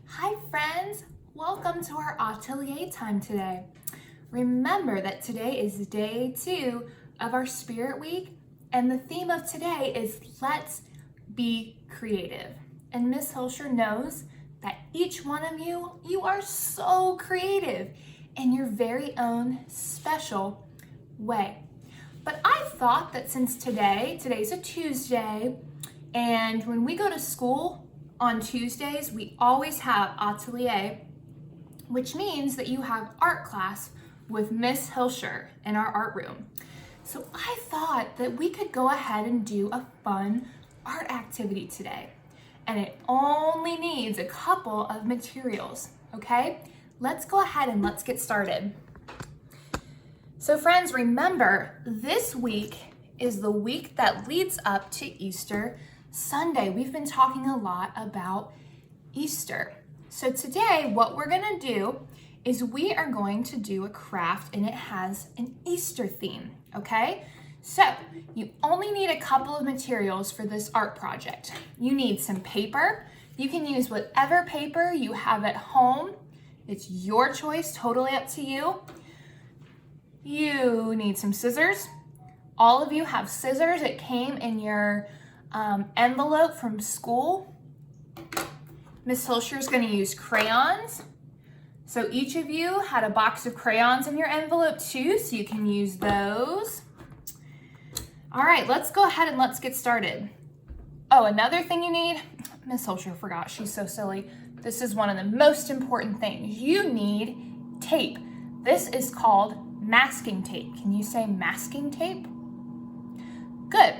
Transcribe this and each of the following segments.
Hi friends, welcome to our atelier time today. Remember that today is day 2 of our Spirit Week, and the theme of today is Let's Be Creative. And Miss Hilscher knows that each one of you are so creative in your very own special way. But I thought that since today's a Tuesday, and when we go to school on Tuesdays, we always have atelier, which means that you have art class with Miss Hilscher in our art room. So I thought that we could go ahead and do a fun art activity today. And it only needs a couple of materials, okay? Let's go ahead and let's get started. So friends, remember, this week is the week that leads up to Easter Sunday. We've been talking a lot about Easter. So today, what we're gonna do is we are going to do a craft and it has an Easter theme, okay? So you only need a couple of materials for this art project. You need some paper. You can use whatever paper you have at home. It's your choice, totally up to you. You need some scissors. All of you have scissors. It came in your envelope from school. Miss Hilscher is going to use crayons. So each of you had a box of crayons in your envelope too, so you can use those. All right, let's go ahead and let's get started. Oh, another thing you need, Miss Hilscher forgot, she's so silly. This is one of the most important things. You need tape. This is called masking tape. Can you say masking tape? Good.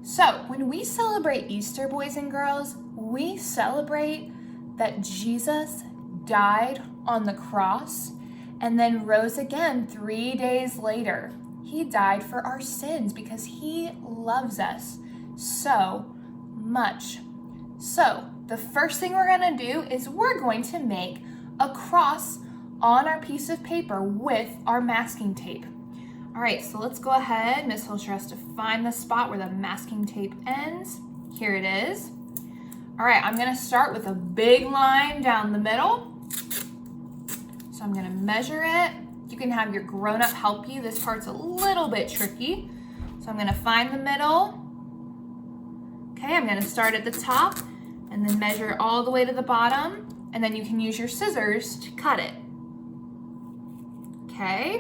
So when we celebrate Easter, boys and girls, we celebrate that Jesus died on the cross and then rose again 3 days later. He died for our sins because he loves us so much. So the first thing we're gonna do is we're going to make a cross on our piece of paper with our masking tape. All right, so let's go ahead. Miss Hilscher has to find the spot where the masking tape ends. Here it is. All right, I'm gonna start with a big line down the middle. So I'm gonna measure it. You can have your grown-up help you. This part's a little bit tricky. So I'm gonna find the middle. Okay, I'm gonna start at the top and then measure all the way to the bottom. And then you can use your scissors to cut it. Okay.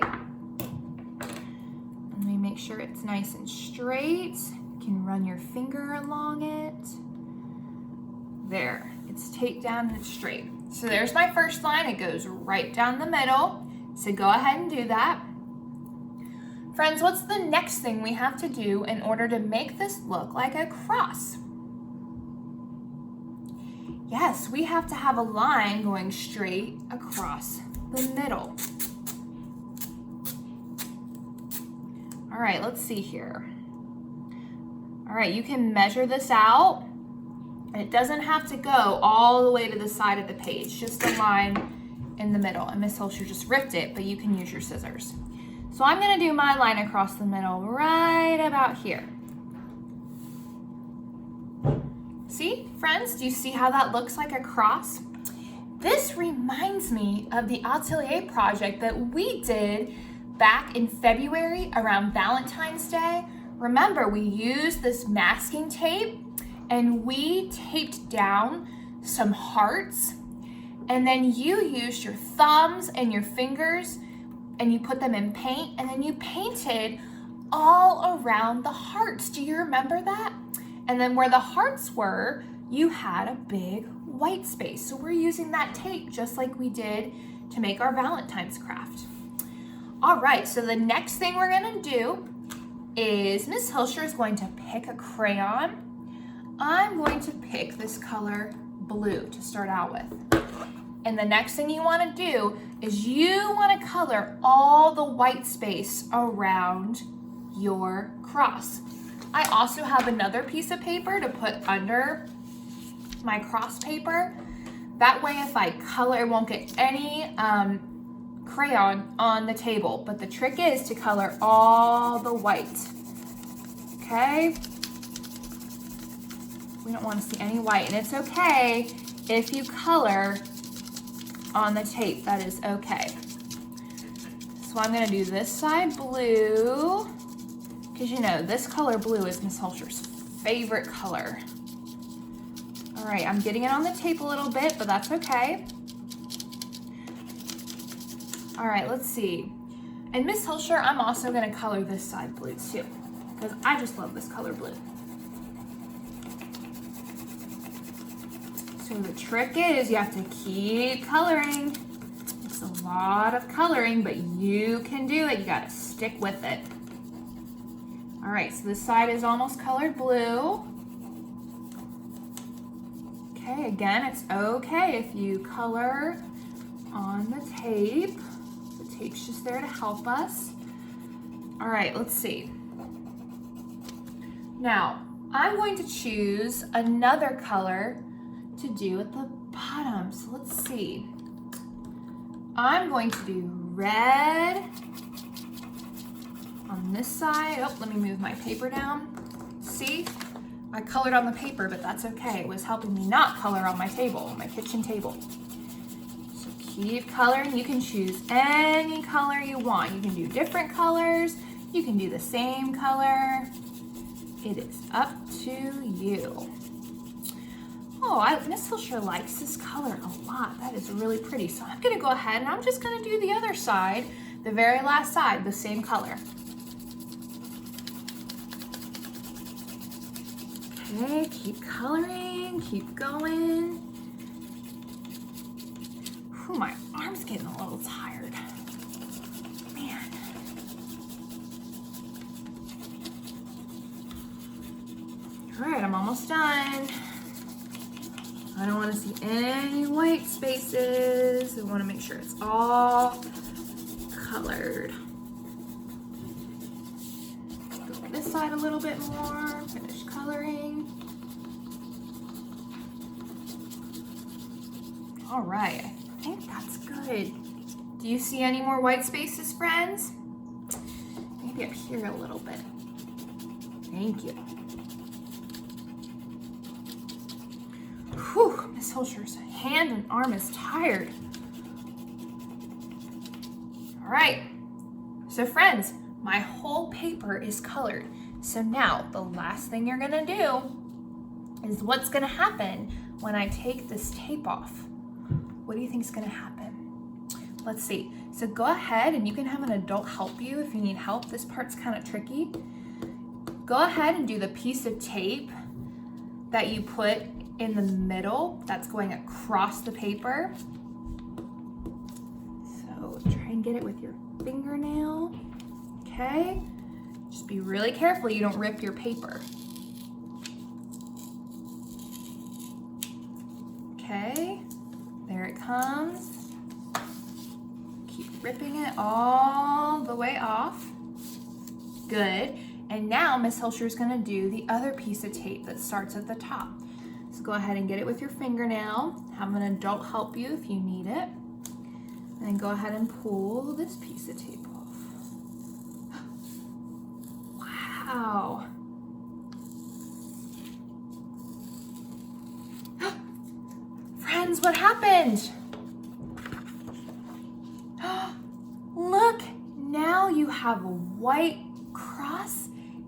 Let me make sure it's nice and straight. You can run your finger along it. There, it's taped down and it's straight. So there's my first line. It goes right down the middle. So go ahead and do that. Friends, what's the next thing we have to do in order to make this look like a cross? Yes, we have to have a line going straight across the middle. All right, let's see here. All right, you can measure this out. And it doesn't have to go all the way to the side of the page, just a line in the middle. And Miss Hilscher just ripped it, but you can use your scissors. So I'm gonna do my line across the middle right about here. See, friends, do you see how that looks like a cross? This reminds me of the atelier project that we did back in February around Valentine's Day. Remember, we used this masking tape and we taped down some hearts, and then you used your thumbs and your fingers and you put them in paint, and then you painted all around the hearts. Do you remember that? And then where the hearts were, you had a big white space. So we're using that tape just like we did to make our Valentine's craft. All right, so the next thing we're gonna do is Miss Hilscher is going to pick a crayon. I'm going to pick this color blue to start out with. And the next thing you wanna do is you wanna color all the white space around your cross. I also have another piece of paper to put under my cross paper. That way if I color, it won't get any crayon on the table, but the trick is to color all the white, okay? We don't want to see any white, and it's okay if you color on the tape. That is okay. So I'm gonna do this side blue, because you know, this color blue is Miss Hulscher's favorite color. All right, I'm getting it on the tape a little bit, but that's okay. All right, let's see. And Miss Hulscher, I'm also gonna color this side blue too, because I just love this color blue. So the trick is you have to keep coloring. It's a lot of coloring, but you can do it. You gotta stick with it. All right, so this side is almost colored blue. Okay, again, it's okay if you color on the tape. The tape's just there to help us. All right, let's see. Now, I'm going to choose another color to do at the bottom. So let's see. I'm going to do red on this side. Oh, let me move my paper down. See? I colored on the paper, but that's okay. It was helping me not color on my table, my kitchen table. So keep coloring. You can choose any color you want. You can do different colors. You can do the same color. It is up to you. Oh, Miss Hulscher likes this color a lot. That is really pretty. So I'm gonna go ahead and I'm just gonna do the other side, the very last side, the same color. Okay, keep coloring, keep going. Whew, my arm's getting a little tired. Man. All right, I'm almost done. I don't want to see any white spaces. I want to make sure it's all colored. Go this side a little bit more, finish coloring. All right, I think that's good. Do you see any more white spaces, friends? Maybe up here a little bit. Thank you. Whew, Miss Hulscher's hand and arm is tired. All right, so friends, my whole paper is colored. So now the last thing you're gonna do is what's gonna happen when I take this tape off. What do you think is gonna happen? Let's see. So go ahead and you can have an adult help you if you need help. This part's kind of tricky. Go ahead and do the piece of tape that you put in the middle that's going across the paper. So try and get it with your fingernail. Okay. Just be really careful you don't rip your paper. Okay. There it comes. Keep ripping it all the way off. Good. And now Miss Hulscher is going to do the other piece of tape that starts at the top. So go ahead and get it with your fingernail. Have an adult help you if you need it. And then go ahead and pull this piece of tape off. Wow. Friends, what happened? Look, now you have a white cross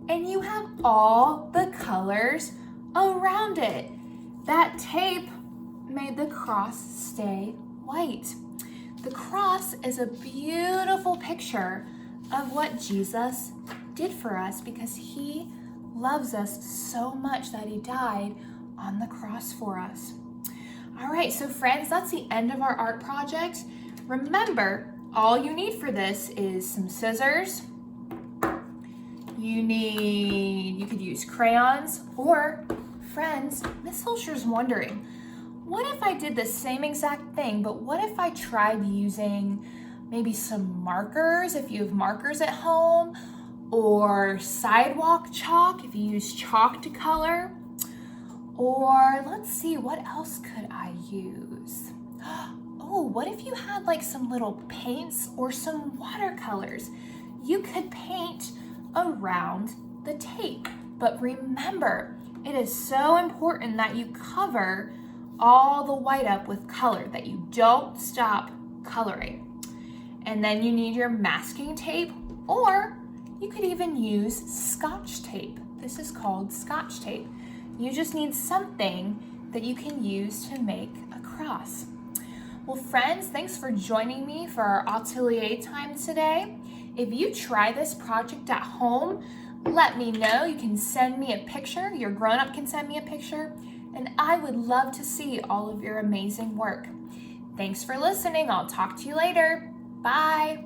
and you have all the colors around it. That tape made the cross stay white. The cross is a beautiful picture of what Jesus did for us because he loves us so much that he died on the cross for us. All right, so friends, that's the end of our art project. Remember, all you need for this is some scissors. You could use crayons, or friends, Miss Hulscher's wondering, what if I did the same exact thing, but what if I tried using maybe some markers, if you have markers at home, or sidewalk chalk, if you use chalk to color, or let's see, what else could I use? Oh, what if you had like some little paints or some watercolors? You could paint around the tape, but remember, it is so important that you cover all the white up with color, that you don't stop coloring. And then you need your masking tape, or you could even use Scotch tape. This is called Scotch tape. You just need something that you can use to make a cross. Well, friends, thanks for joining me for our atelier time today. If you try this project at home, let me know. You can send me a picture. Your grown-up can send me a picture, and I would love to see all of your amazing work. Thanks for listening. I'll talk to you later. Bye.